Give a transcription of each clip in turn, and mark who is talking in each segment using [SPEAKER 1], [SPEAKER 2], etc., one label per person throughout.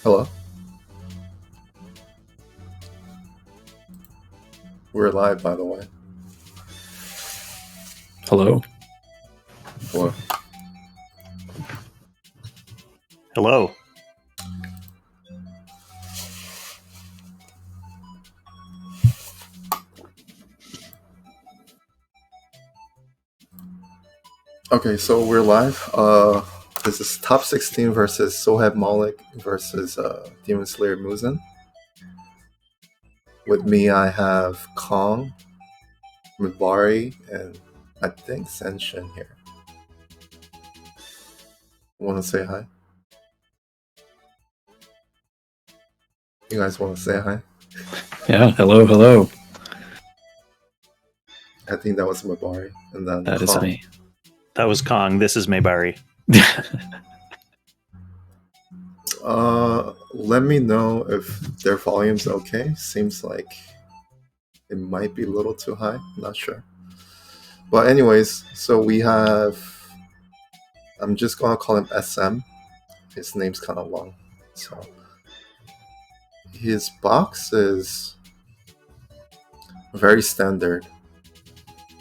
[SPEAKER 1] Hello? We're live, by the way.
[SPEAKER 2] Hello.
[SPEAKER 1] Hello.
[SPEAKER 3] Hello.
[SPEAKER 1] Okay, so we're live. This is Top 16 versus SohaibMolik versus DemonSlayerMuzan. With me, I have Kong, Mibari, and I think Senshin here. Want to say hi? You guys want to say hi?
[SPEAKER 2] Yeah, hello.
[SPEAKER 1] I think that was Mibari, and then
[SPEAKER 2] That
[SPEAKER 1] Kong.
[SPEAKER 2] is me.
[SPEAKER 3] That was Kong. This is Maybari.
[SPEAKER 1] Let me know if their volume's okay. Seems like it might be a little too high. Not sure. But anyways, so we have... I'm just going to call him SM. His name's kind of long. So his box is very standard,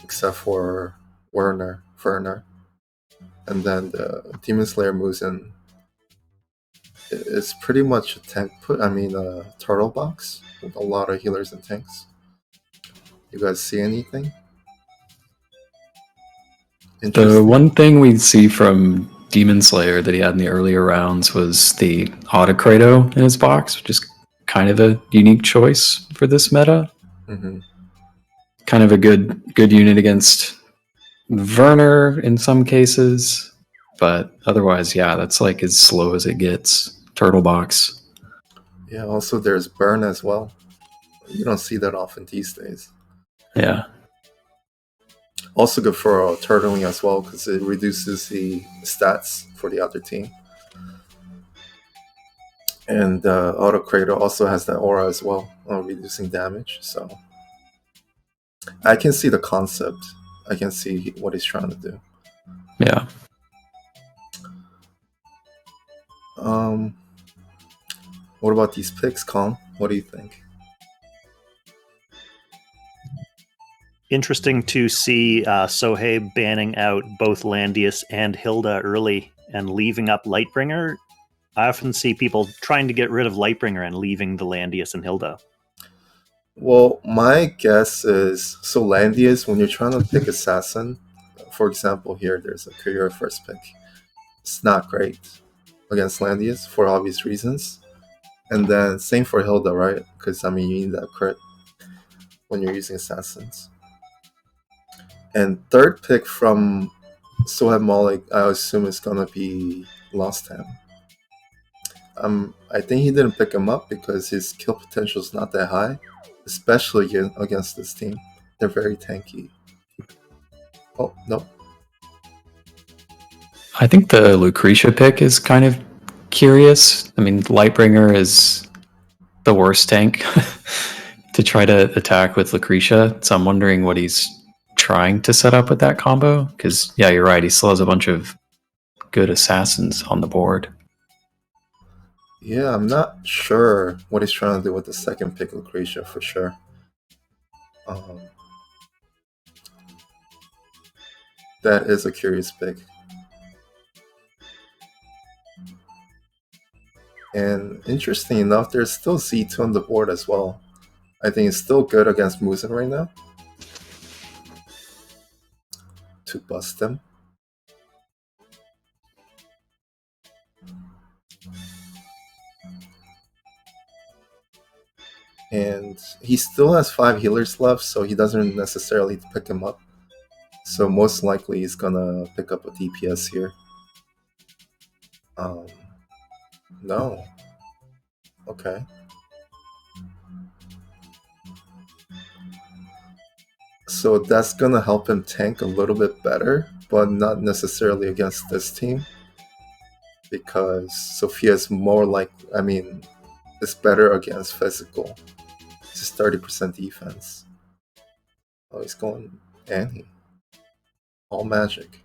[SPEAKER 1] except for Werner. And then the DemonSlayerMuzan is pretty much a turtle box with a lot of healers and tanks. You guys see anything?
[SPEAKER 2] The one thing we see from Demon Slayer that he had in the earlier rounds was the Autocrato in his box, which is kind of a unique choice for this meta.
[SPEAKER 1] Mm-hmm.
[SPEAKER 2] Kind of a good unit against Werner in some cases, but otherwise, yeah, that's like as slow as it gets. Turtle box.
[SPEAKER 1] Yeah, also there's burn as well. You don't see that often these days.
[SPEAKER 2] Yeah.
[SPEAKER 1] Also good for turtling as well because it reduces the stats for the other team. And Autocrator also has that aura as well, reducing damage. So I can see the concept. I can see what he's trying to do.
[SPEAKER 2] Yeah.
[SPEAKER 1] What about these picks, Colin? What do you think?
[SPEAKER 3] Interesting to see Sohaib banning out both Landius and Hilda early and leaving up Lightbringer. I often see people trying to get rid of Lightbringer and leaving the Landius and Hilda.
[SPEAKER 1] Well, my guess is, so Landius, when you're trying to pick Assassin, for example, here there's a career first pick. It's not great against Landius for obvious reasons. And then same for Hilda, right? Because, you need that crit when you're using Assassins. And third pick from SohaibMolik, I assume is going to be Lost Ham. I think he didn't pick him up because his kill potential is not that high, especially against this team. They're very tanky. Oh, no.
[SPEAKER 2] I think the Lucretia pick is kind of curious. Lightbringer is the worst tank to try to attack with Lucretia, so I'm wondering what he's trying to set up with that combo, because yeah, you're right, he still has a bunch of good assassins on the board.
[SPEAKER 1] Yeah, I'm not sure what he's trying to do with the second pick, Lucretia, for sure. That is a curious pick. And interesting enough, there's still Z2 on the board as well. I think it's still good against Muzan right now to bust him. And he still has 5 healers left, so he doesn't necessarily pick him up. So most likely he's gonna pick up a DPS here. No. Okay. So that's gonna help him tank a little bit better, but not necessarily against this team. Because Sophia's more like, it's better against physical. It's just 30% defense. Oh, he's going Annie. All magic.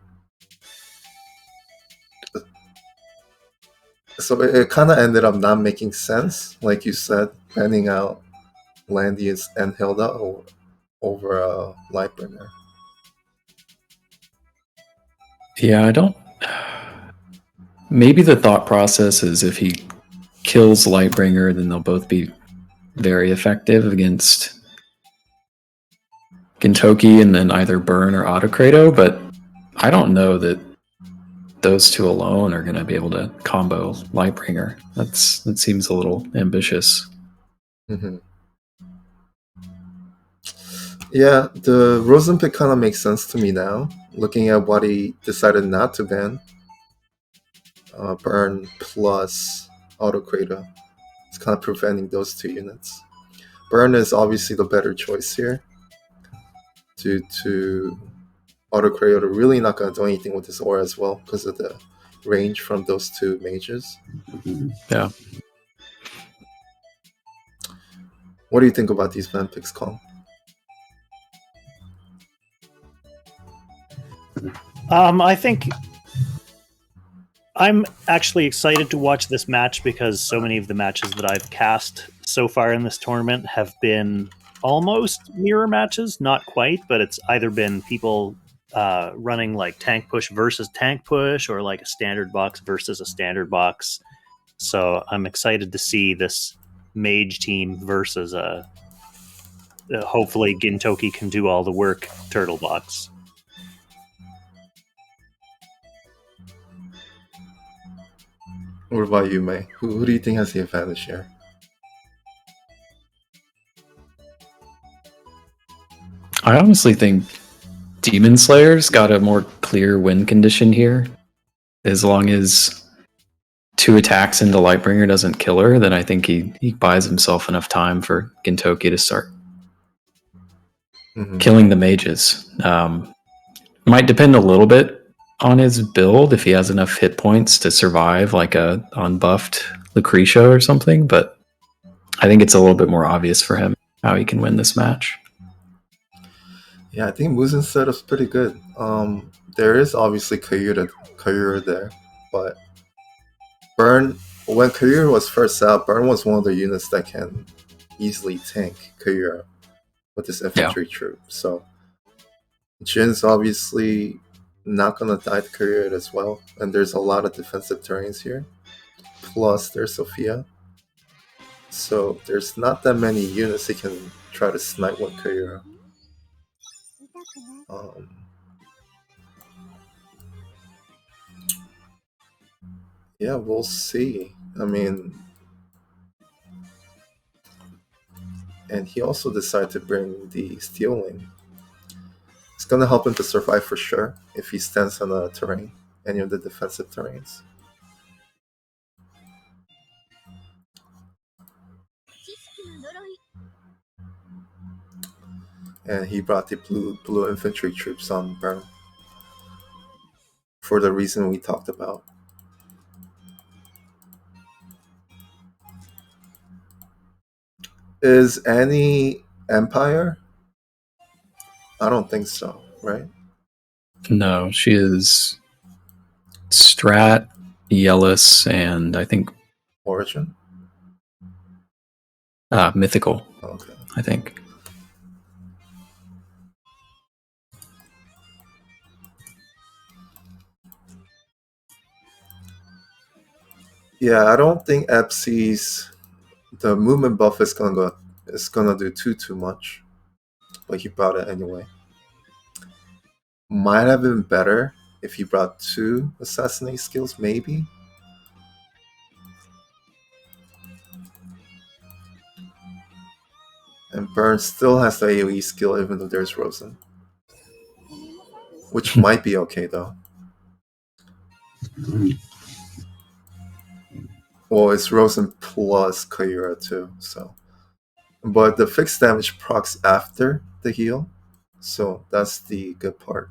[SPEAKER 1] So it kind of ended up not making sense, like you said, banning out Landius and Hilda over Lightbringer.
[SPEAKER 2] Yeah, I don't. Maybe the thought process is if he kills Lightbringer, then they'll both be very effective against Gintoki and then either burn or Autocrado, but I don't know that those two alone are going to be able to combo Lightbringer. That seems a little ambitious.
[SPEAKER 1] Mm-hmm. Yeah, the Rosen pick kind of makes sense to me now, looking at what he decided not to ban. Burn plus Autocrado. It's kind of preventing those two units. Burn is obviously the better choice here, due to Autocrado really not going to do anything with this aura as well because of the range from those two mages.
[SPEAKER 2] Yeah.
[SPEAKER 1] What do you think about these ban picks, Kong?
[SPEAKER 3] I think I'm actually excited to watch this match because so many of the matches that I've cast so far in this tournament have been almost mirror matches, not quite, but it's either been people running like tank push versus tank push or like a standard box versus a standard box. So I'm excited to see this mage team versus a hopefully Gintoki can do all the work turtle box.
[SPEAKER 1] What about you, May? Who do you think has the advantage here?
[SPEAKER 2] I honestly think Demon Slayer's got a more clear win condition here. As long as 2 attacks into Lightbringer doesn't kill her, then I think he buys himself enough time for Gintoki to start killing the mages. Might depend a little bit on his build if he has enough hit points to survive like a unbuffed Lucretia or something, but I think it's a little bit more obvious for him how he can win this match.
[SPEAKER 1] Yeah, I think Muzan's setup's pretty good. There is obviously Kayura there, but Burn, when Kayura was first out, Burn was one of the units that can easily tank Kayura with this infantry troop. So Jin's obviously not gonna die to Kayura as well, and there's a lot of defensive terrains here. Plus, there's Sophia. So there's not that many units he can try to snipe with Kayura. Yeah, we'll see. I mean, and he also decided to bring the Steel Wing. It's gonna help him to survive for sure if he stands on the terrain, any of the defensive terrains. And he brought the blue infantry troops on Burn for the reason we talked about. Is Annie Empire? I don't think so, right?
[SPEAKER 2] No, she is Strat, Yellis, and I think
[SPEAKER 1] Origin?
[SPEAKER 2] Mythical.
[SPEAKER 1] Okay.
[SPEAKER 2] I think.
[SPEAKER 1] Yeah, I don't think Epsi's the movement buff is gonna do too much, but he brought it anyway. Might have been better if he brought 2 assassinate skills, maybe. And Burn still has the AoE skill even though there's Rosen, which might be okay though. Well, it's Rosen plus Kayura too, so. But the fixed damage procs after the heal, so that's the good part.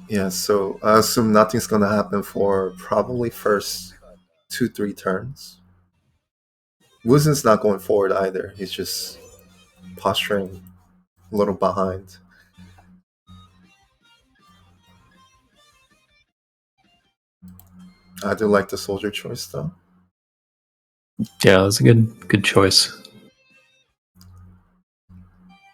[SPEAKER 1] Yeah, so I assume nothing's gonna happen for probably first 2-3 turns. Wuzen's not going forward either. He's just posturing a little behind. I do like the soldier choice though.
[SPEAKER 2] Yeah, that's a good choice.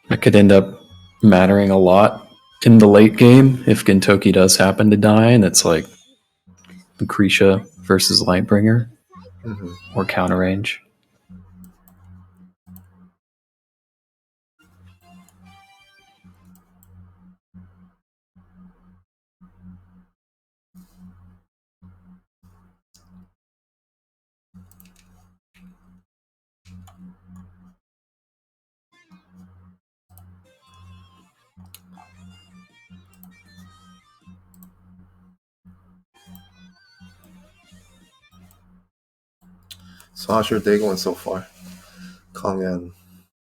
[SPEAKER 2] It could end up mattering a lot in the late game if Gintoki does happen to die, and it's like Lucretia versus Lightbringer or counter range.
[SPEAKER 1] So how's your day going so far, Kong and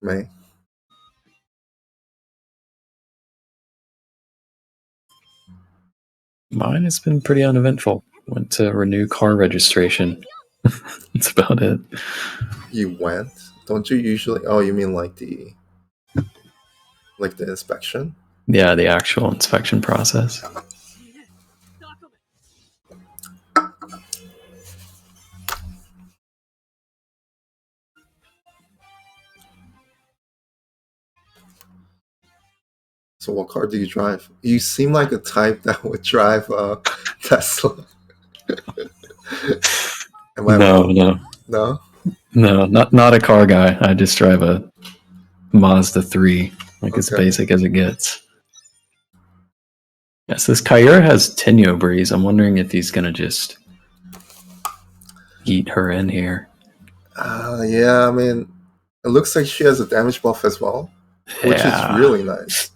[SPEAKER 1] May?
[SPEAKER 2] Mine has been pretty uneventful. Went to renew car registration. That's about it.
[SPEAKER 1] You went? Don't you usually? Oh, you mean like the inspection?
[SPEAKER 2] Yeah, the actual inspection process.
[SPEAKER 1] So what car do you drive? You seem like a type that would drive a Tesla. Am I wrong? No?
[SPEAKER 2] No, not a car guy. I just drive a Mazda 3, like as basic as it gets. Yes, this Kyura has Tenyo Breeze. I'm wondering if he's gonna just eat her in here.
[SPEAKER 1] Yeah, I mean, it looks like she has a damage buff as well, which is really nice.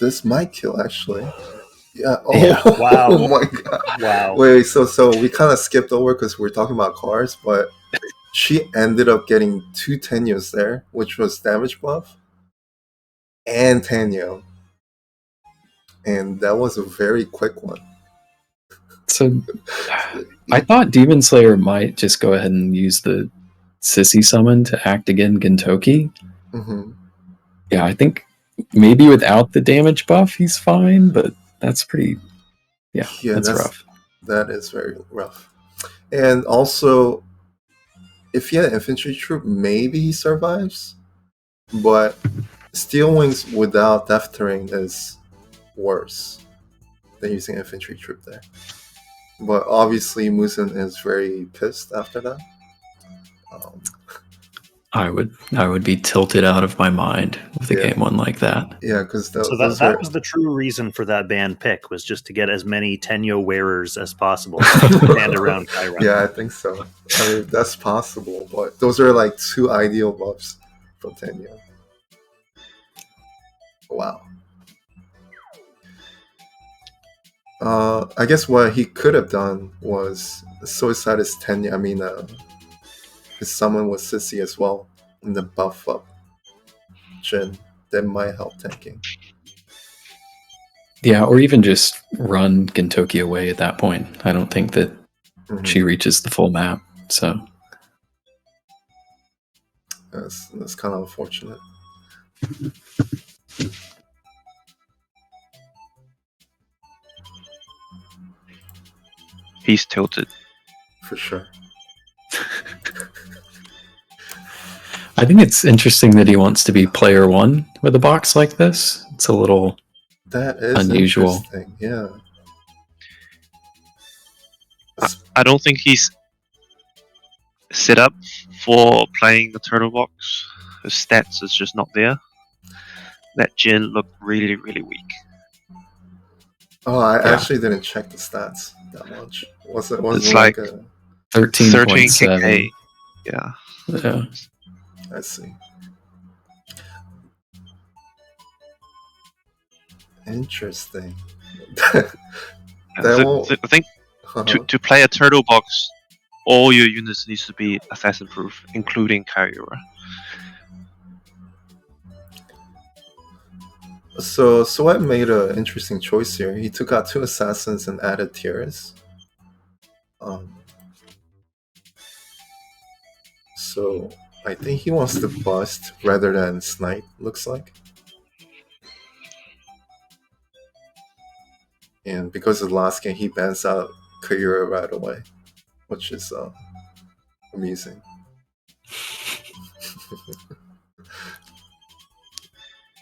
[SPEAKER 1] This might kill actually. Yeah. Oh,
[SPEAKER 2] Yeah.
[SPEAKER 3] Wow.
[SPEAKER 1] Oh my god.
[SPEAKER 3] Wow.
[SPEAKER 1] Wait, so we kind of skipped over because we're talking about cars, but she ended up getting 2 Tenyos there, which was damage buff and Tenyo. And that was a very quick one.
[SPEAKER 2] So I thought Demon Slayer might just go ahead and use the Sissy summon to act again Gintoki. Yeah, I think maybe without the damage buff he's fine, but that's pretty that's rough.
[SPEAKER 1] That is very rough. And also, if he had infantry troop, maybe he survives. But Steel Wings without Death Terrain is worse than using infantry troop there. But obviously, Muzan is very pissed after that.
[SPEAKER 2] I would be tilted out of my mind if the game went like that.
[SPEAKER 1] Yeah, because
[SPEAKER 3] that was the true reason for that ban pick, was just to get as many Tenyo wearers as possible and around Kyra.
[SPEAKER 1] Yeah, I think so. I mean, that's possible, but those are like 2 ideal buffs from Tenyo. Wow. I guess what he could have done was suicide his Tenyo. I mean, his summon was Sissy as well, and the buff up Jin. That might help tanking.
[SPEAKER 2] Yeah, or even just run Gintoki away at that point. I don't think that she reaches the full map, so
[SPEAKER 1] that's kind of unfortunate.
[SPEAKER 4] He's tilted.
[SPEAKER 1] For sure.
[SPEAKER 2] I think it's interesting that he wants to be player 1 with a box like this. It's a little unusual.
[SPEAKER 1] Interesting. Yeah.
[SPEAKER 4] I don't think he's set up for playing the turtle box. His stats is just not there. That Jin looked really, really weak.
[SPEAKER 1] Oh, I actually didn't check the stats that much.
[SPEAKER 4] It's like
[SPEAKER 1] a
[SPEAKER 2] 13.7.
[SPEAKER 4] Yeah.
[SPEAKER 2] Yeah.
[SPEAKER 1] I see. Interesting.
[SPEAKER 4] I think to play a turtle box, all your units needs to be assassin proof, including Kyura.
[SPEAKER 1] So I made an interesting choice here. He took out 2 assassins and added Tiras. So I think he wants to bust rather than snipe, looks like. And because of the last game, he bans out Kagura right away, which is amusing.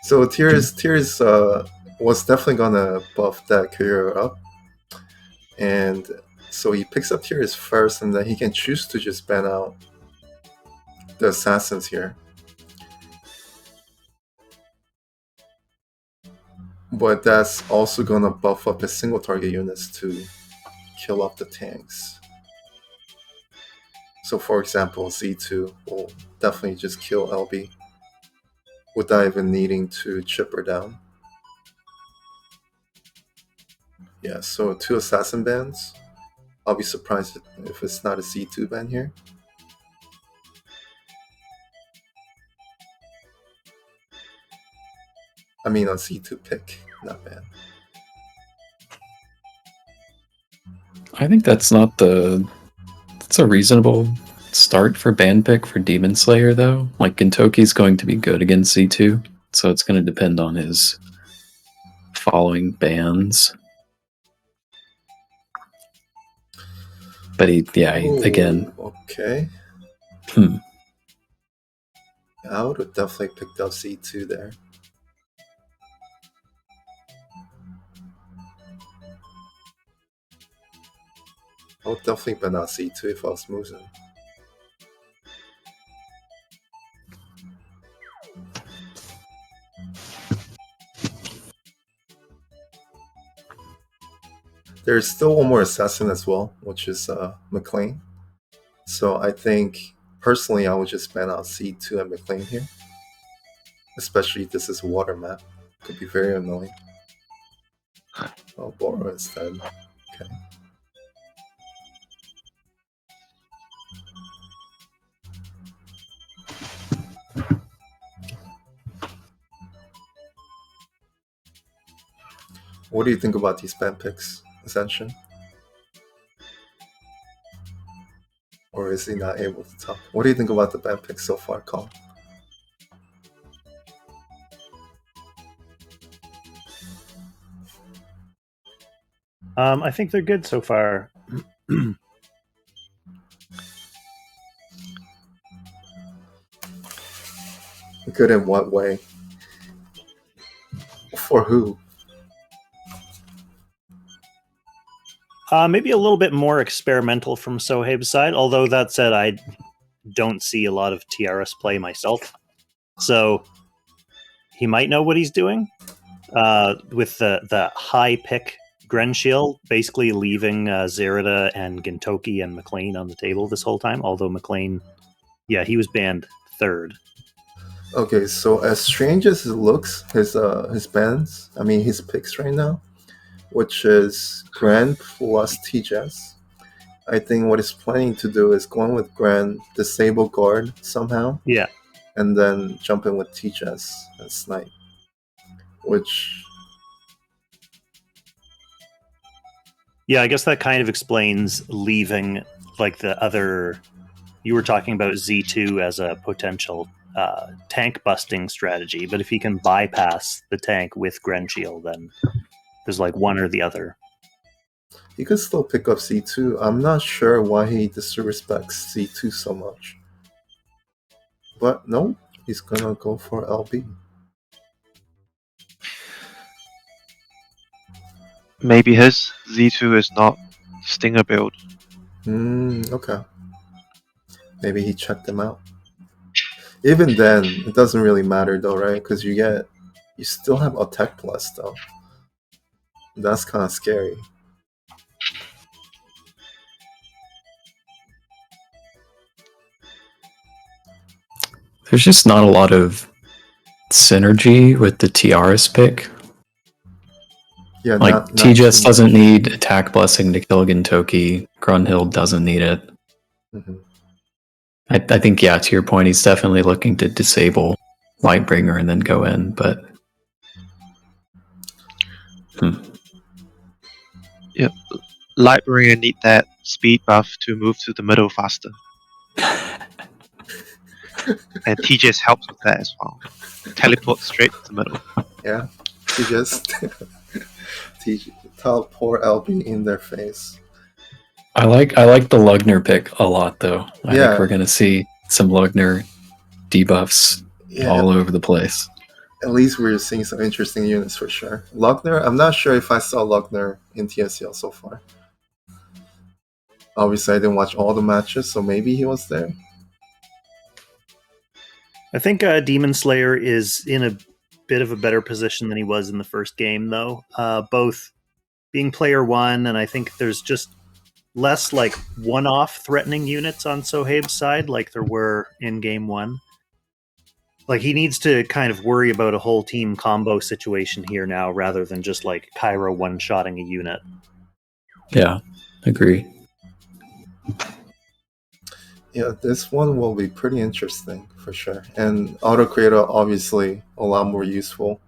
[SPEAKER 1] So Tears was definitely gonna buff that Kagura up. And so he picks up Tears first, and then he can choose to just ban out the assassins here. But that's also gonna buff up his single target units to kill off the tanks. So for example, Z2 will definitely just kill LB without even needing to chip her down. Yeah, so 2 assassin bans. I'll be surprised if it's not a Z2 ban here. I mean a Z2 pick, not ban.
[SPEAKER 2] I think that's not the. It's a reasonable start for ban pick for Demon Slayer, though. Like, Gintoki's going to be good against Z2, so it's going to depend on his following bans. But again.
[SPEAKER 1] Okay. I would have definitely picked up Z2 there. I would definitely ban out Z2 if I was Muzan. There's still one more assassin as well, which is McLean. So I think, personally, I would just ban out C2 and McLean here. Especially if this is a water map. Could be very annoying. Oh, Boro instead. Okay. What do you think about these ban picks, Ascension? Or is he not able to talk? What do you think about the ban picks so far, Colin?
[SPEAKER 3] I think they're good so far.
[SPEAKER 1] Good in what way? For who?
[SPEAKER 3] Maybe a little bit more experimental from Sohaib's side, although that said, I don't see a lot of TRS play myself. So he might know what he's doing. With the high pick Grenshiel, basically leaving Zerida and Gintoki and McLean on the table this whole time, although McLean, yeah, he was banned third.
[SPEAKER 1] Okay, so as strange as it looks, his bans, I mean his picks right now, which is Grand plus TJS. I think what he's planning to do is going with Grand, disable guard somehow.
[SPEAKER 3] Yeah.
[SPEAKER 1] And then jump in with TJS and snipe. Which...
[SPEAKER 3] Yeah, I guess that kind of explains leaving like the other... You were talking about Z2 as a potential tank busting strategy, but if he can bypass the tank with Grenshiel, then there's like one or the other.
[SPEAKER 1] He could still pick up C2. I'm not sure why he disrespects C2 so much. But no, he's gonna go for LB.
[SPEAKER 4] Maybe his Z2 is not Stinger build.
[SPEAKER 1] Okay. Maybe he checked them out. Even then, it doesn't really matter though, right? Because you still have attack plus though. That's kind of scary.
[SPEAKER 2] There's just not a lot of synergy with the TRS pick.
[SPEAKER 1] Yeah,
[SPEAKER 2] like
[SPEAKER 1] not
[SPEAKER 2] TJS doesn't need attack blessing to kill Gintoki. Grunhild doesn't need it.
[SPEAKER 1] Mm-hmm.
[SPEAKER 2] I think, yeah, to your point, he's definitely looking to disable Lightbringer and then go in, but...
[SPEAKER 4] Yep. Lightbringer need that speed buff to move to the middle faster. And TJS helps with that as well. Teleport straight to the middle.
[SPEAKER 1] Yeah, he just teleport LB in their face.
[SPEAKER 2] I like the Lugner pick a lot, though. I think we're gonna see some Lugner debuffs all over the place.
[SPEAKER 1] At least we're seeing some interesting units for sure. Lugner, I'm not sure if I saw Lugner in TSdL so far. Obviously, I didn't watch all the matches, so maybe he was there.
[SPEAKER 3] I think Demon Slayer is in a bit of a better position than he was in the first game, though. Both being player one, and I think there's just less like one-off threatening units on Sohaib's side, like there were in game one. Like he needs to kind of worry about a whole team combo situation here now, rather than just like Cairo one-shotting a unit.
[SPEAKER 2] Yeah, agree.
[SPEAKER 1] Yeah, this one will be pretty interesting for sure. And auto creator obviously a lot more useful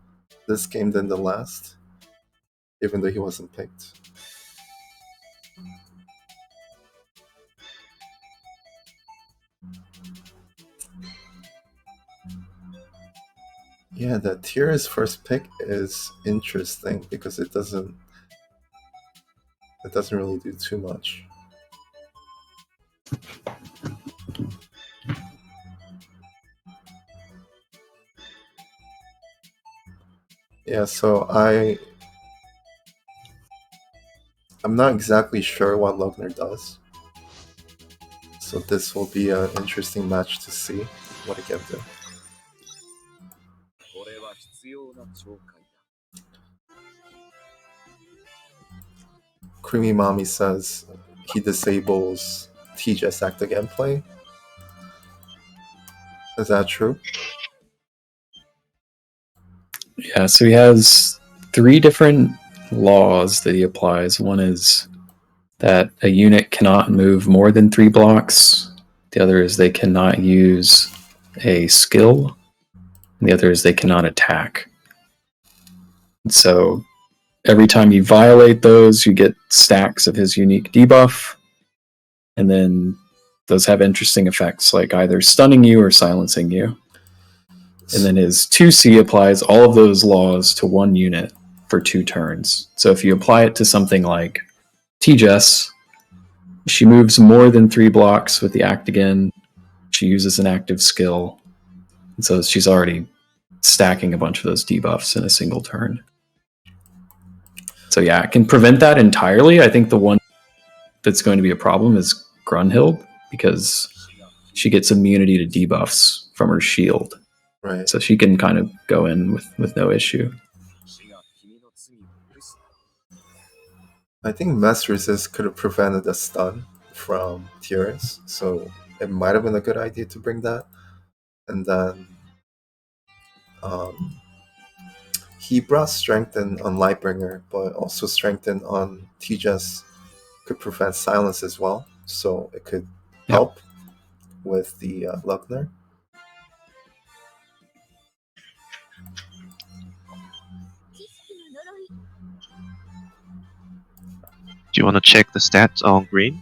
[SPEAKER 1] this game than the last, even though he wasn't picked. Yeah, the Tira's first pick is interesting because it doesn't really do too much. Yeah, so I'm not exactly sure what Lugner does. So this will be an interesting match to see what he can do. Creamy Mommy says he disables TJS active gameplay. Is that true?
[SPEAKER 2] Yeah, so he has 3 different laws that he applies. One is that a unit cannot move more than 3 blocks. The other is they cannot use a skill. And the other is they cannot attack. And so every time you violate those, you get stacks of his unique debuff. And then those have interesting effects, like either stunning you or silencing you. And then his 2C applies all of those laws to one unit for 2 turns. So if you apply it to something like TJS, she moves more than 3 blocks with the act again. She uses an active skill. And so she's already stacking a bunch of those debuffs in a single turn. So yeah, it can prevent that entirely. I think the one that's going to be a problem is Grunhild, because she gets immunity to debuffs from her shield.
[SPEAKER 1] Right.
[SPEAKER 2] So she can kind of go in with no issue.
[SPEAKER 1] I think Mass Resist could have prevented the stun from Tiras, so it might have been a good idea to bring that. And then he brought strengthen on Lightbringer, but also strengthen on TJS could prevent silence as well, so it could help with the Lugner.
[SPEAKER 4] Do you want to check the stats on green?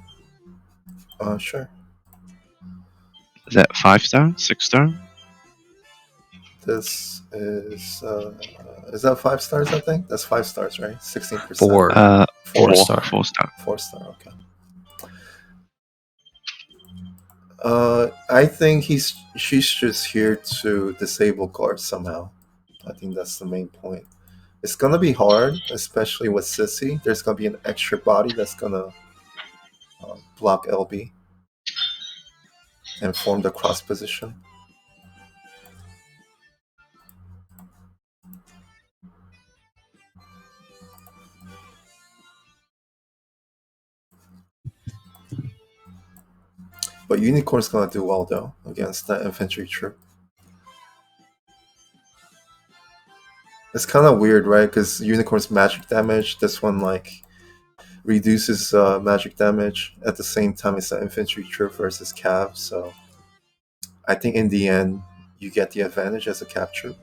[SPEAKER 1] Sure.
[SPEAKER 4] Is that 5-star, 6-star?
[SPEAKER 1] This is that 5 stars? I think that's 5 stars, right? 16%.
[SPEAKER 2] 4.
[SPEAKER 4] 4
[SPEAKER 2] star.
[SPEAKER 4] 4-star.
[SPEAKER 1] 4 star. Okay. I think she's just here to disable guards somehow. I think that's the main point. It's gonna be hard, especially with Sissy. There's gonna be an extra body that's gonna block LB and form the cross position. But Unicorn's gonna do well though against that infantry troop. It's kind of weird, right? Because Unicorn's magic damage, this one like reduces magic damage at the same time it's an infantry troop versus cav. So I think in the end you get the advantage as a cav troop.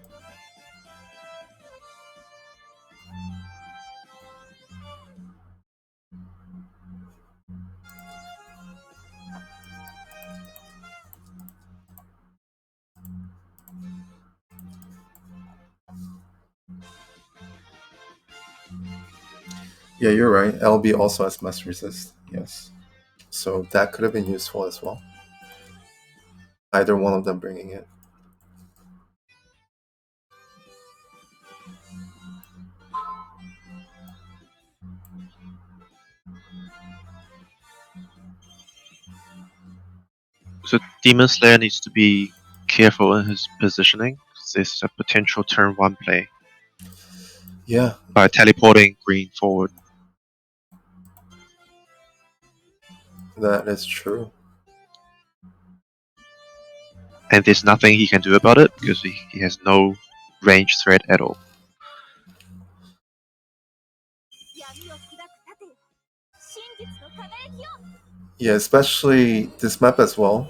[SPEAKER 1] Yeah, you're right. LB also has mess resist. Yes. So that could have been useful as well. Either one of them bringing it.
[SPEAKER 4] So Demon Slayer needs to be careful in his positioning. There's a potential turn 1 play
[SPEAKER 1] Yeah.
[SPEAKER 4] by teleporting green forward.
[SPEAKER 1] That is true.
[SPEAKER 4] And there's nothing he can do about it because he has no range threat at all.
[SPEAKER 1] Yeah, especially this map as well,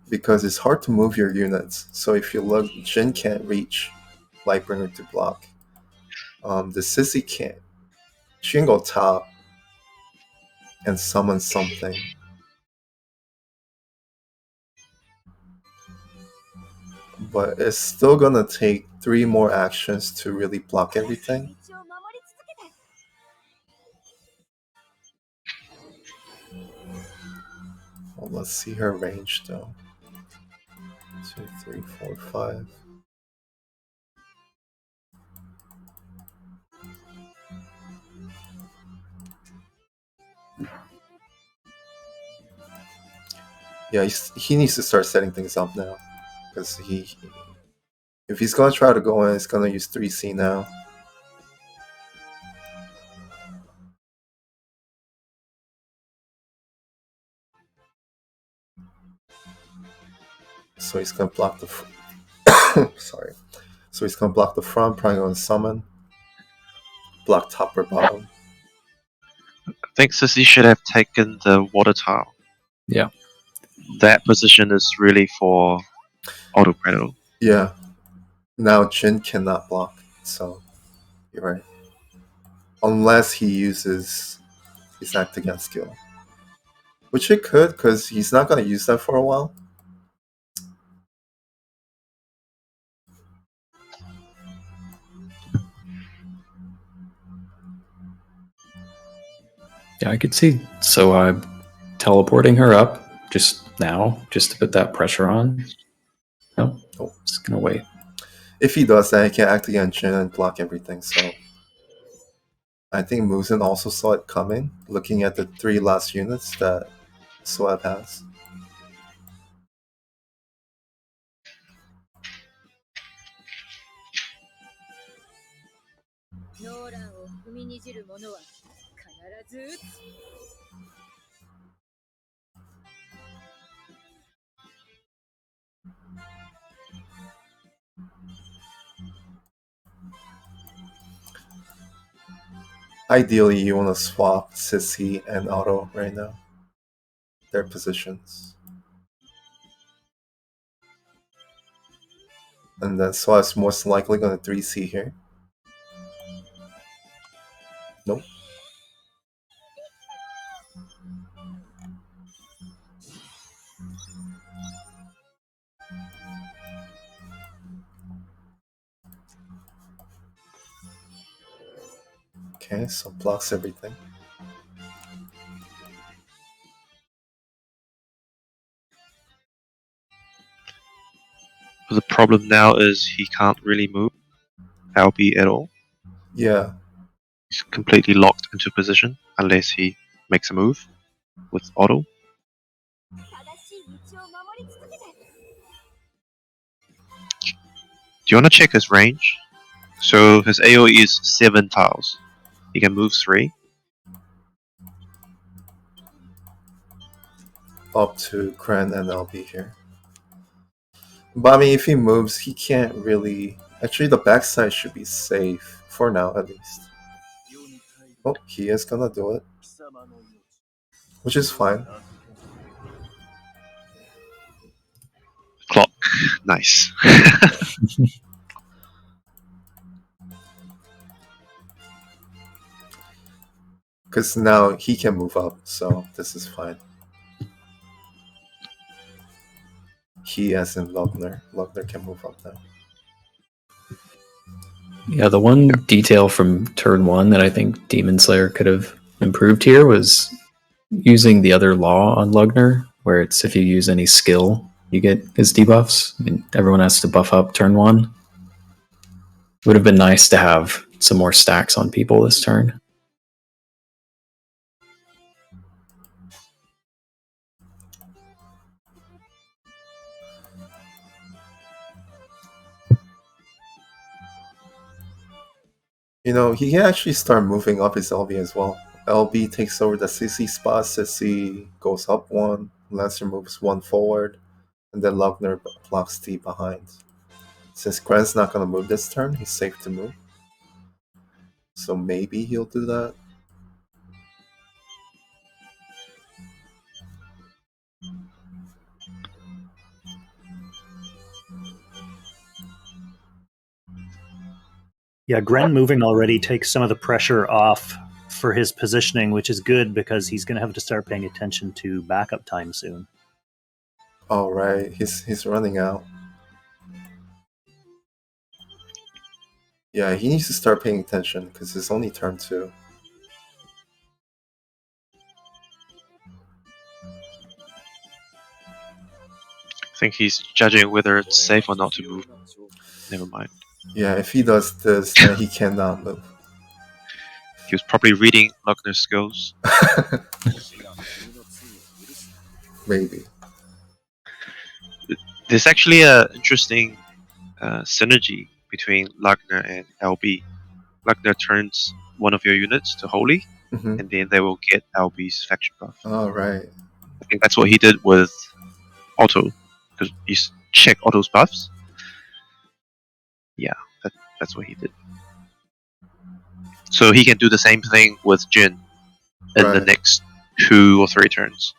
[SPEAKER 1] because it's hard to move your units. So if you look, Jin can't reach Lightbringer to block. The Sissy can't. She can go top and summon something. But it's still gonna take 3 more actions to really block everything. Well, let's see her range though. 2, 3, 4, 5. Yeah, he needs to start setting things up now. Because if he's gonna try to go in, he's gonna use 3C now. So he's gonna block the sorry. So he's gonna block the front, probably gonna summon. Block top or bottom.
[SPEAKER 4] I think Sissy should have taken the water tile.
[SPEAKER 2] Yeah.
[SPEAKER 4] That position is really for auto critical.
[SPEAKER 1] Yeah. Now Jin cannot block, so you're right. Unless he uses his act against skill. Which it could, because he's not gonna use that for a while.
[SPEAKER 2] Yeah, I could see Sohaib teleporting her up just now, just to put that pressure on. No, just gonna wait.
[SPEAKER 1] If he does that, he can act against Jin and block everything, so I think Muzan also saw it coming, looking at the 3 last units that Sohaib has. Ideally, you want to swap Sissy and Auto right now. Their positions. And then Sohaib's most likely going to 3C here. Nope. Okay, so blocks everything.
[SPEAKER 4] The problem now is he can't really move LB at all.
[SPEAKER 1] Yeah.
[SPEAKER 4] He's completely locked into position unless he makes a move with auto. Do you want to check his range? So his AoE is 7 tiles. He can move 3.
[SPEAKER 1] Up to Kren and LB here. But I mean, if he moves, he can't really... Actually, the backside should be safe, for now at least. Oh, he is gonna do it. Which is fine.
[SPEAKER 4] Clock. Nice.
[SPEAKER 1] Because now he can move up, so this is fine. He as in Lugner. Lugner can move up now.
[SPEAKER 2] Yeah, the one detail from turn 1 that I think Demon Slayer could have improved here was using the other law on Lugner, where it's if you use any skill, you get his debuffs. I mean, everyone has to buff up turn 1. Would have been nice to have some more stacks on people this turn.
[SPEAKER 1] You know, he can actually start moving up his LB as well. LB takes over the CC spot, CC goes up 1, Lancer moves 1 forward, and then Lugner blocks T behind. Since Grant's not going to move this turn, he's safe to move. So maybe he'll do that.
[SPEAKER 3] Yeah, Gren moving already takes some of the pressure off for his positioning, which is good because he's going to have to start paying attention to backup time soon.
[SPEAKER 1] All right, he's running out. Yeah, he needs to start paying attention because it's only turn 2.
[SPEAKER 4] I think he's judging whether it's safe or not to move. Never mind.
[SPEAKER 1] Yeah, if he does this, then he cannot move.
[SPEAKER 4] He was probably reading Lugner's skills.
[SPEAKER 1] Maybe.
[SPEAKER 4] There's actually an interesting synergy between Lugner and LB. Lugner turns one of your units to holy,
[SPEAKER 1] Mm-hmm.
[SPEAKER 4] and then they will get LB's faction buff.
[SPEAKER 1] All right.
[SPEAKER 4] I think that's what he did with Otto, because you check Otto's buffs. Yeah, that's what he did. So he can do the same thing with Jin in the
[SPEAKER 1] Right.
[SPEAKER 4] next 2 or 3 turns.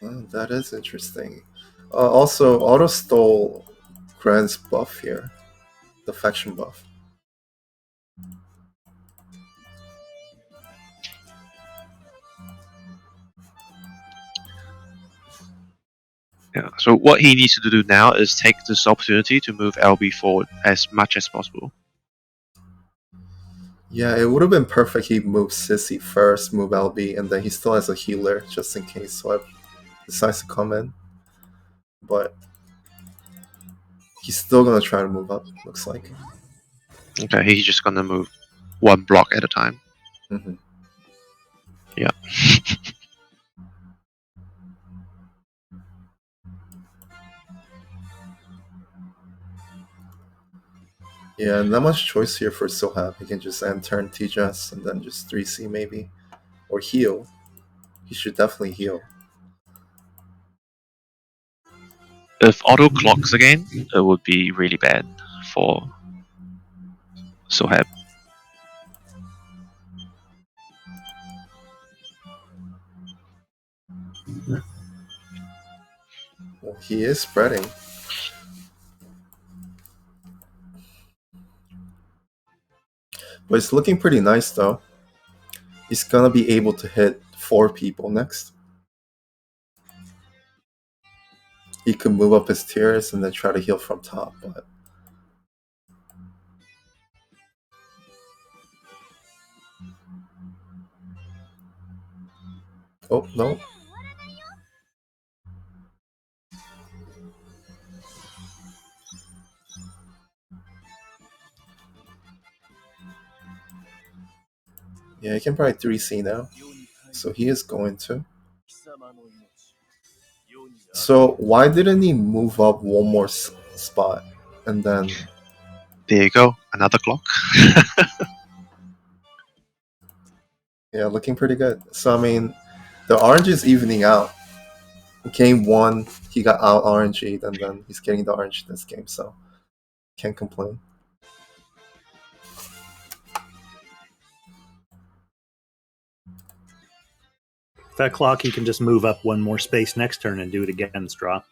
[SPEAKER 1] Oh, that is interesting. Also, Auto stole Grant's buff here, the faction buff.
[SPEAKER 4] Yeah. So what he needs to do now is take this opportunity to move LB forward as much as possible.
[SPEAKER 1] Yeah, it would have been perfect he moved Sissy first, move LB, and then he still has a healer just in case Swipe decides to come in. But he's still gonna try to move up, looks like.
[SPEAKER 4] Okay, he's just gonna move 1 block at a time.
[SPEAKER 1] Mm-hmm.
[SPEAKER 4] Yeah.
[SPEAKER 1] Yeah, not much choice here for Sohab. He can just end turn T-Jess and then just 3C maybe. Or heal. He should definitely heal.
[SPEAKER 4] If Otto clocks again, it would be really bad for Sohab.
[SPEAKER 1] Well, he is spreading. But it's looking pretty nice though. He's gonna be able to hit 4 people next. He could move up his tiers and then try to heal from top, but oh no. Yeah, he can probably 3C now. So he is going to. So why didn't he move up one more spot and then?
[SPEAKER 4] There you go, another clock.
[SPEAKER 1] Yeah, looking pretty good. So I mean, the orange is evening out. Game 1, he got out RNG'd, and then he's getting the orange this game, so can't complain.
[SPEAKER 3] That clock, he can just move up 1 more space next turn and do it again, Straw.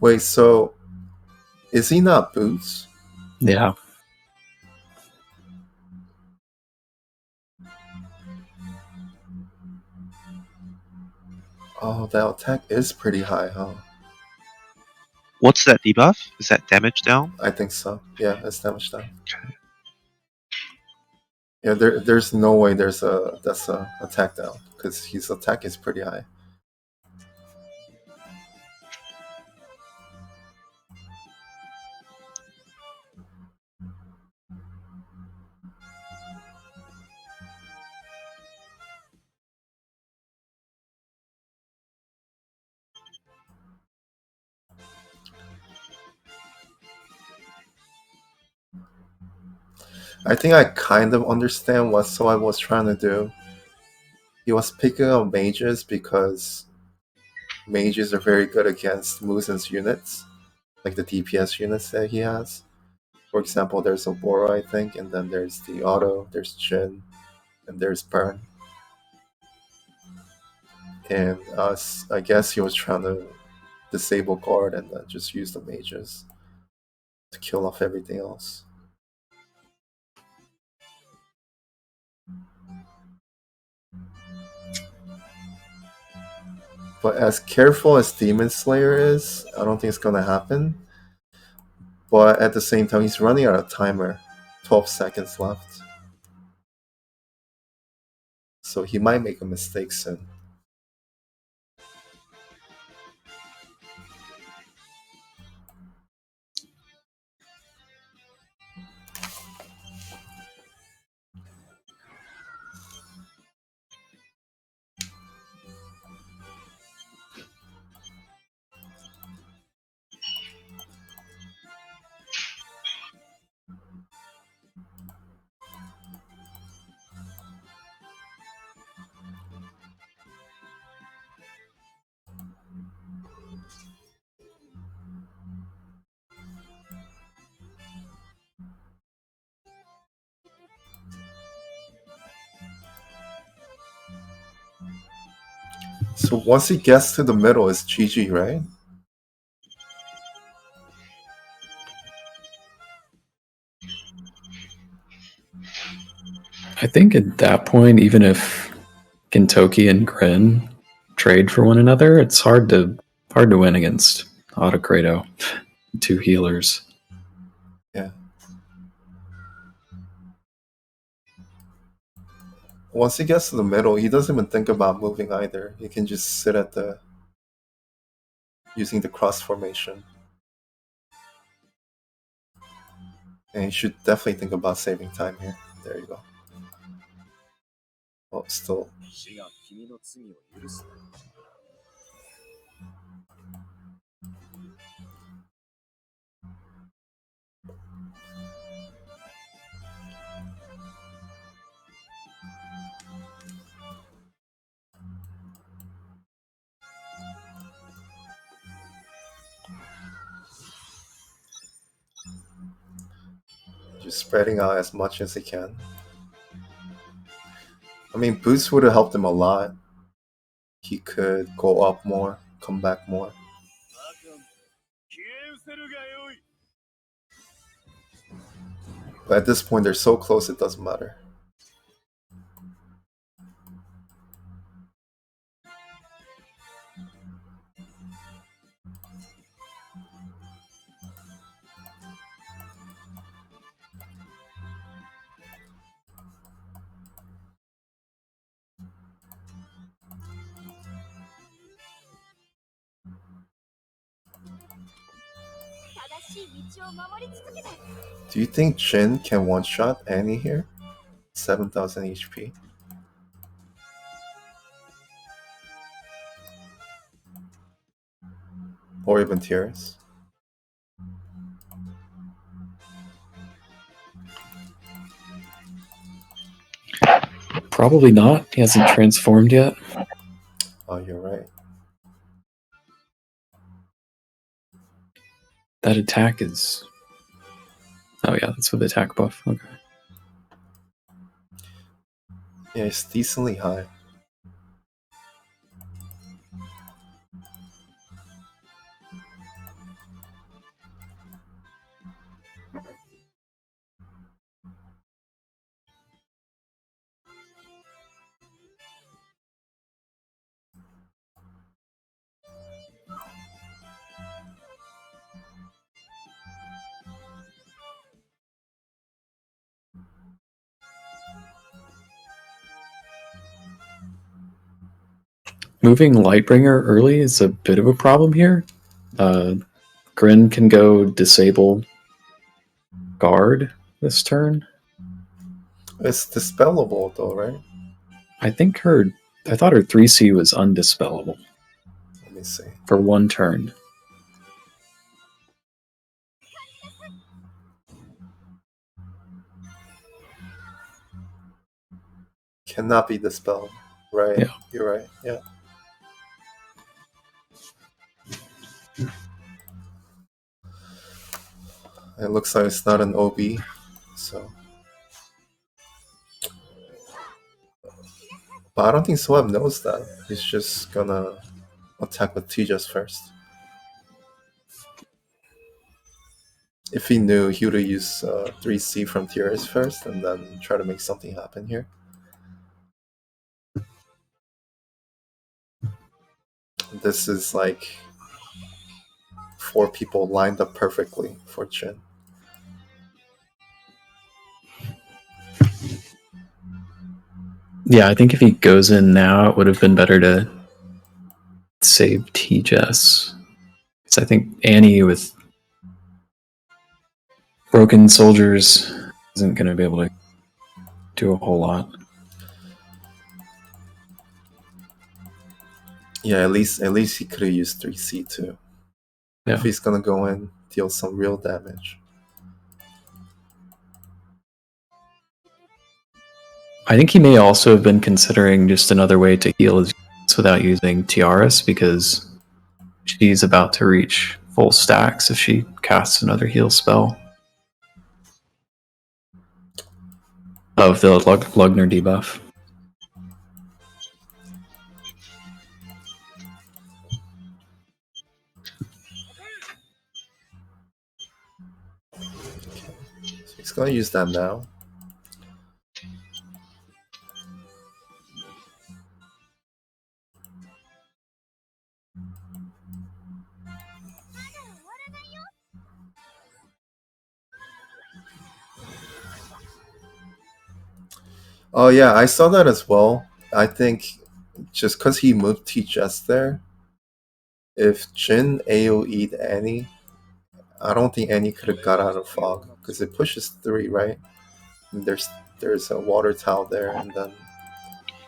[SPEAKER 1] Wait, so is he not boots?
[SPEAKER 2] Yeah.
[SPEAKER 1] Oh, that attack is pretty high, huh?
[SPEAKER 4] What's that debuff? Is that damage down?
[SPEAKER 1] I think so. Yeah, it's damage down. Yeah, there's no way that's a attack down because his attack is pretty high. I think I kind of understand what Soai was trying to do. He was picking up mages because mages are very good against Muzan's units, like the DPS units that he has. For example, there's Obora, I think, and then there's the Auto, there's Jin, and there's Burn. And I guess he was trying to disable guard and then just use the mages to kill off everything else. But as careful as Demon Slayer is, I don't think it's gonna happen. But at the same time, he's running out of timer. 12 seconds left. So he might make a mistake soon. So once he gets to the middle, it's GG, right?
[SPEAKER 2] I think at that point, even if Gintoki and Grin trade for one another, it's hard to win against Autocrado. Two healers.
[SPEAKER 1] Yeah. Once he gets to the middle, he doesn't even think about moving either. He can just sit at the using the cross formation. And he should definitely think about saving time here. There you go. Oh, still. Just spreading out as much as he can. I mean, boost would have helped him a lot. He could go up more, come back more. But at this point, they're so close, it doesn't matter. Do you think Jin can one-shot Annie here? 7,000 HP. Or even Tears.
[SPEAKER 2] Probably not. He hasn't transformed yet.
[SPEAKER 1] Oh, you're right.
[SPEAKER 2] That attack is... Oh yeah, that's with attack buff. Okay.
[SPEAKER 1] Yeah, it's decently high.
[SPEAKER 2] moving Lightbringer early is a bit of a problem here. Grin can go disable guard this turn.
[SPEAKER 1] It's dispellable though, right?
[SPEAKER 2] I thought her 3C was undispellable
[SPEAKER 1] Let me see.
[SPEAKER 2] for one turn.
[SPEAKER 1] Cannot be dispelled. Right.
[SPEAKER 2] Yeah.
[SPEAKER 1] You're right. Yeah. It looks like it's not an OB, so. But I don't think Sohaib knows that. He's just gonna attack with Tejas first. If he knew, he would have used 3C from Tiras first and then try to make something happen here. This is like 4 people lined up perfectly for Chin.
[SPEAKER 2] Yeah, I think if he goes in now, it would have been better to save Tejas. Because I think Annie with broken soldiers isn't going to be able to do a whole lot.
[SPEAKER 1] Yeah, at least he could have used 3C too.
[SPEAKER 2] Yeah.
[SPEAKER 1] If he's gonna go in, deal some real damage.
[SPEAKER 2] I think he may also have been considering just another way to heal his units without using Tiaras, because she's about to reach full stacks if she casts another heal spell of the Lugner debuff.
[SPEAKER 1] So he's gonna use that now. Oh yeah, I saw that as well. I think just because he moved Tejas there, if Jin AoE'd Annie, I don't think Annie could have got out of fog because it pushes 3, right? And there's a water towel there, and then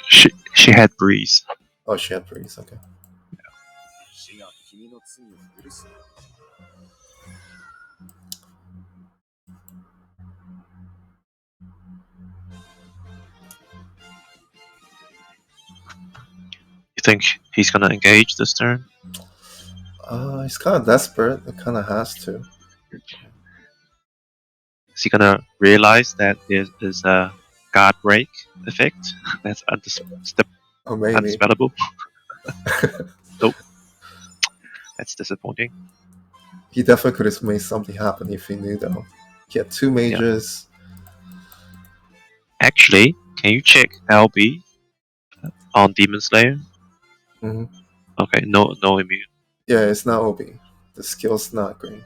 [SPEAKER 4] She had breeze.
[SPEAKER 1] oh, she had breeze. Okay.
[SPEAKER 4] You think he's gonna engage this turn?
[SPEAKER 1] He's kind of desperate. It kind of has to.
[SPEAKER 4] Is he gonna realize that there's a guard break effect that's
[SPEAKER 1] Oh, maybe.
[SPEAKER 4] undispellable? Nope. That's disappointing.
[SPEAKER 1] He definitely could have made something happen if he knew, though. He had 2 mages.
[SPEAKER 4] Actually, can you check LB on Demon Slayer?
[SPEAKER 1] Mm-hmm.
[SPEAKER 4] Okay, no immune.
[SPEAKER 1] Yeah, it's not OB. The skill's not great.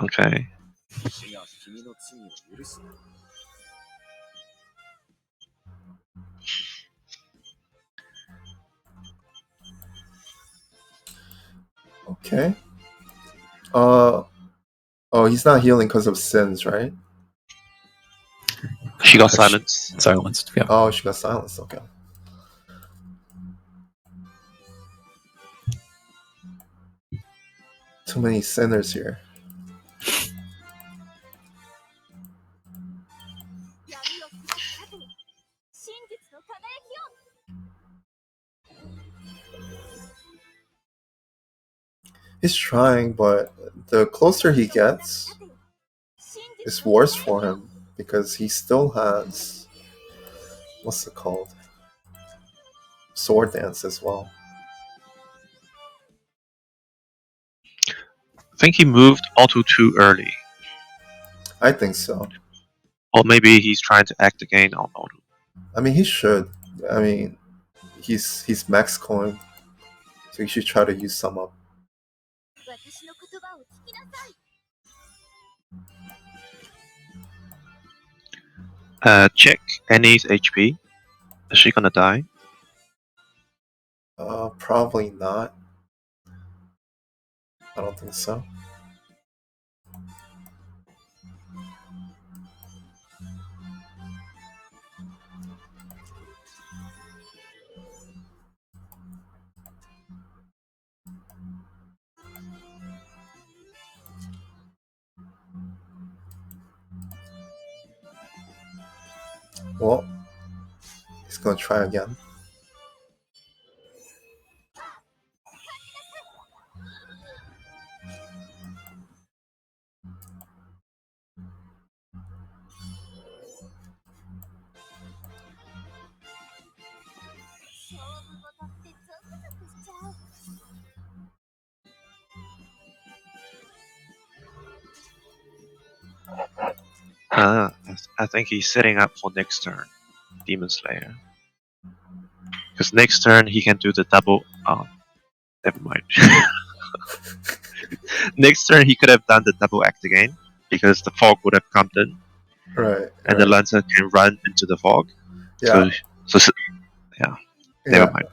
[SPEAKER 4] Okay.
[SPEAKER 1] Okay. Oh, he's not healing because of sins, right?
[SPEAKER 4] She got silenced.
[SPEAKER 2] Silenced, yeah.
[SPEAKER 1] Oh, she got silenced. Okay. Too many sinners here. He's trying, but the closer he gets, it's worse for him because he still has, what's it called? Sword dance as well.
[SPEAKER 4] I think he moved auto too early.
[SPEAKER 1] I think so.
[SPEAKER 4] Or maybe he's trying to act again on auto.
[SPEAKER 1] I mean, he should. I mean, he's max coin, so he should try to use some up.
[SPEAKER 4] Check Annie's HP. Is she gonna die?
[SPEAKER 1] Probably not. I don't think so. Well, he's gonna try again.
[SPEAKER 4] I think he's setting up for next turn, Demon Slayer. Because next turn he can do the double. Oh, never mind. Next turn he could have done the double act again because the fog would have come in,
[SPEAKER 1] Right.
[SPEAKER 4] and the Lancer can run into the fog.
[SPEAKER 1] Yeah.
[SPEAKER 4] So yeah. Never mind.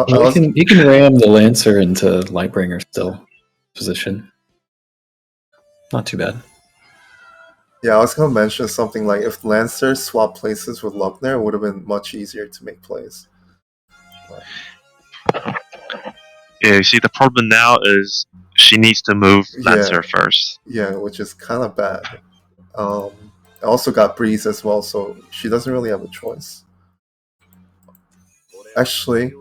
[SPEAKER 2] Well, he can ram the Lancer into Lightbringer still position. Not too bad.
[SPEAKER 1] Yeah, I was gonna mention something like if Lancer swapped places with Lugner, it would have been much easier to make plays.
[SPEAKER 4] Yeah, you see, the problem now is she needs to move Lancer
[SPEAKER 1] Yeah.
[SPEAKER 4] first.
[SPEAKER 1] Yeah, which is kind of bad. I also got Breeze as well, so she doesn't really have a choice. Actually,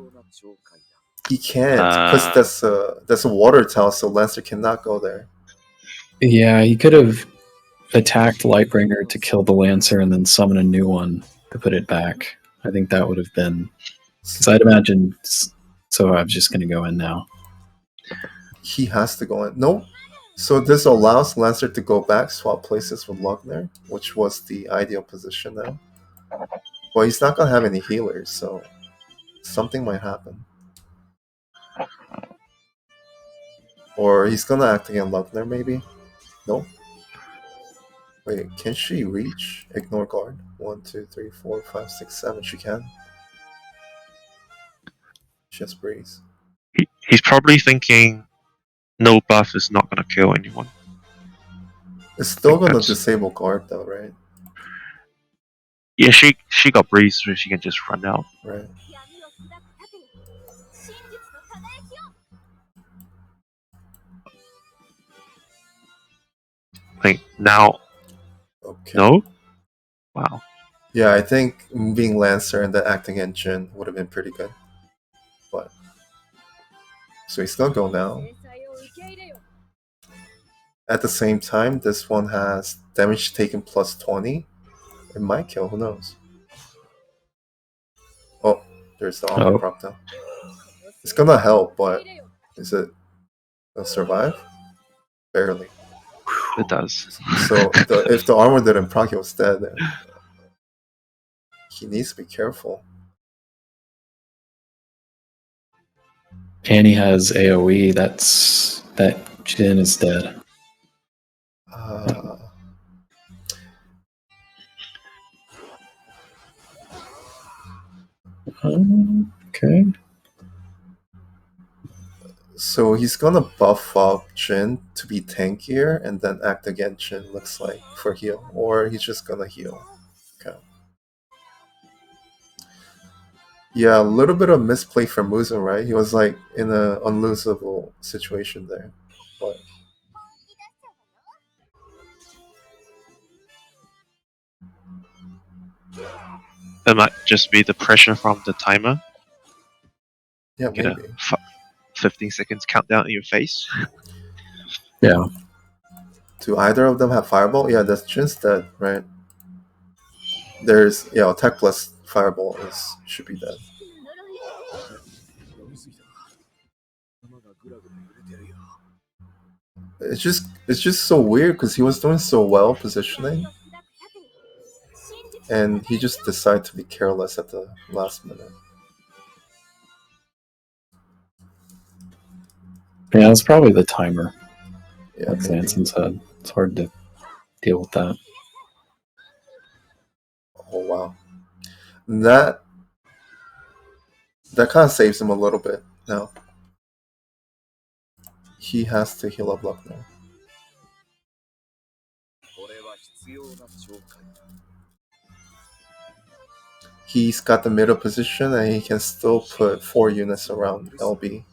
[SPEAKER 1] he can't because that's a water tower, so Lancer cannot go there.
[SPEAKER 2] Yeah, he could have attacked Lightbringer to kill the Lancer and then summon a new one to put it back. I think that would have been... Because I'd imagine... So I'm just going to go in now.
[SPEAKER 1] He has to go in. No. So this allows Lancer to go back, swap places with Lugner, which was the ideal position now. Well, he's not going to have any healers, so something might happen. Or he's going to act against Lugner, maybe? No? Wait, can she reach? Ignore guard. 1, 2, 3, 4, 5, 6, 7. She can. Just Breeze.
[SPEAKER 4] He's probably thinking no buff is not going to kill anyone.
[SPEAKER 1] It's still going to disable guard, though, right?
[SPEAKER 4] Yeah, she got Breeze, so she can just run out.
[SPEAKER 1] Right.
[SPEAKER 4] Like, now...
[SPEAKER 1] Okay.
[SPEAKER 4] No? Wow.
[SPEAKER 1] Yeah, I think being Lancer and then acting engine would have been pretty good. But so he's gonna go now. At the same time, this one has damage taken plus 20. It might kill, who knows? Oh, there's the armor prop down. It's gonna help, but is it gonna survive? Barely.
[SPEAKER 4] It does.
[SPEAKER 1] So if the armor didn't proc, he was dead. Then he needs to be careful.
[SPEAKER 2] Annie has AoE. That Jin is dead. Okay.
[SPEAKER 1] So he's gonna buff up Jin to be tankier and then act against Jin, looks like, for heal. Or he's just gonna heal. Okay. Yeah, a little bit of misplay from Muzan, right? He was like in an unlosable situation there. But
[SPEAKER 4] It might just be the pressure from the timer.
[SPEAKER 1] yeah,
[SPEAKER 4] Get
[SPEAKER 1] maybe.
[SPEAKER 4] a 15 seconds countdown in your face.
[SPEAKER 2] Yeah.
[SPEAKER 1] Do either of them have Fireball? Yeah, that's Jin's dead, right? There's attack plus Fireball should be dead. It's just so weird because he was doing so well positioning, and he just decided to be careless at the last minute.
[SPEAKER 2] Yeah, it's probably the timer.
[SPEAKER 1] Yeah,
[SPEAKER 2] like Sanson said. It's hard to deal with that.
[SPEAKER 1] That kind of saves him a little bit now. He has to heal up luck now. He's got the middle position and he can still put 4 units around LB.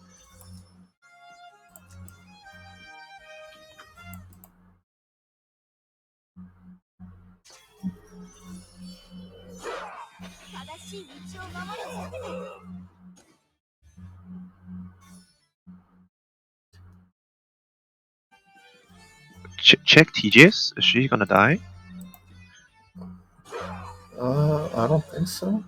[SPEAKER 4] Check TGS. Is she gonna die?
[SPEAKER 1] I don't think so.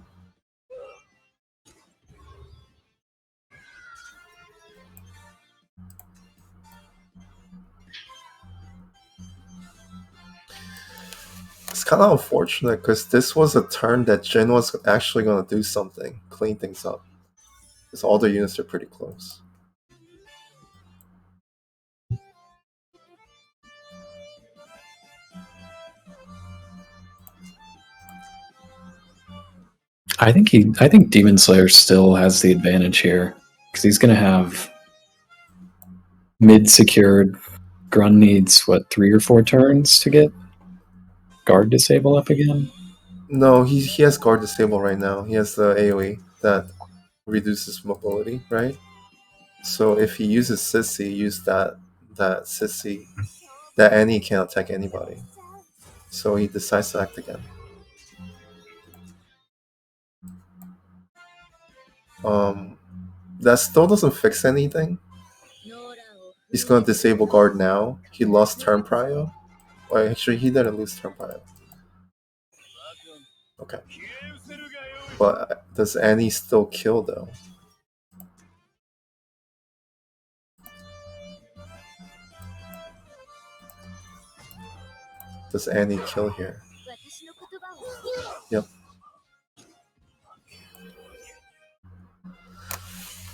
[SPEAKER 1] It's kind of unfortunate because this was a turn that Jin was actually going to do something, clean things up. Because all the units are pretty close.
[SPEAKER 2] I think Demon Slayer still has the advantage here because he's going to have mid secured. Grun needs what 3 or 4 turns to get guard disable up again.
[SPEAKER 1] No, he has guard disable right now. He has the AoE that reduces mobility, right? So if he uses Sissy, use that Sissy, that Annie can't attack anybody. So he decides to act again. That still doesn't fix anything. He's gonna disable guard now. He lost turn prio. Well, actually, he didn't lose turn prio. Okay. But does Annie still kill though? Does Annie kill here? Yep.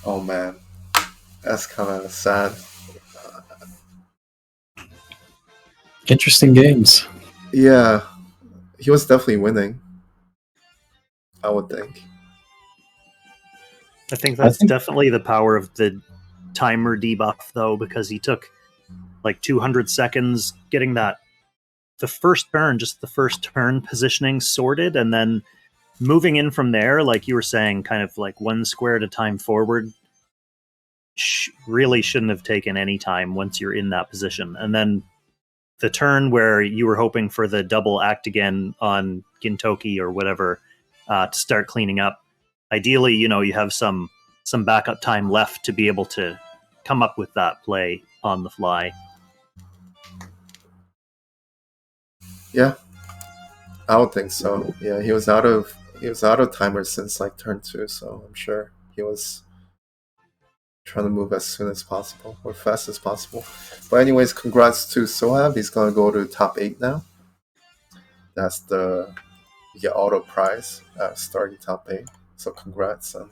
[SPEAKER 1] Oh man, that's kind of sad.
[SPEAKER 2] Interesting games.
[SPEAKER 1] Yeah, he was definitely winning. I would think.
[SPEAKER 3] I think that's definitely the power of the timer debuff, though, because he took like 200 seconds getting the first turn positioning sorted, and then moving in from there, like you were saying, kind of like 1 square at a time forward, really shouldn't have taken any time once you're in that position. And then the turn where you were hoping for the double act again on Gintoki or whatever to start cleaning up. Ideally, you have some backup time left to be able to come up with that play on the fly.
[SPEAKER 1] Yeah, I would think so. Yeah, he was out of timer since like turn 2, so I'm sure he was trying to move as soon as possible or fast as possible. But anyways, congrats to Sohab. He's gonna go to top 8 now. That's you get auto prize starting top 8. So congrats on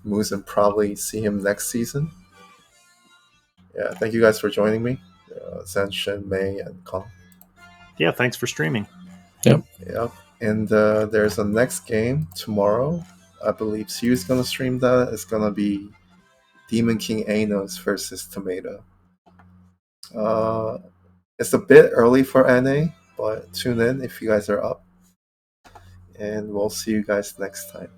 [SPEAKER 1] Moose, and probably see him next season. Yeah, thank you guys for joining me, Zenshin, Mei, and Kong.
[SPEAKER 3] Yeah, thanks for streaming.
[SPEAKER 2] Yep.
[SPEAKER 1] And there's a next game tomorrow. I believe Sue's gonna stream that. It's gonna be Demon King Anos versus Tomato. It's a bit early for NA, but tune in if you guys are up. And we'll see you guys next time.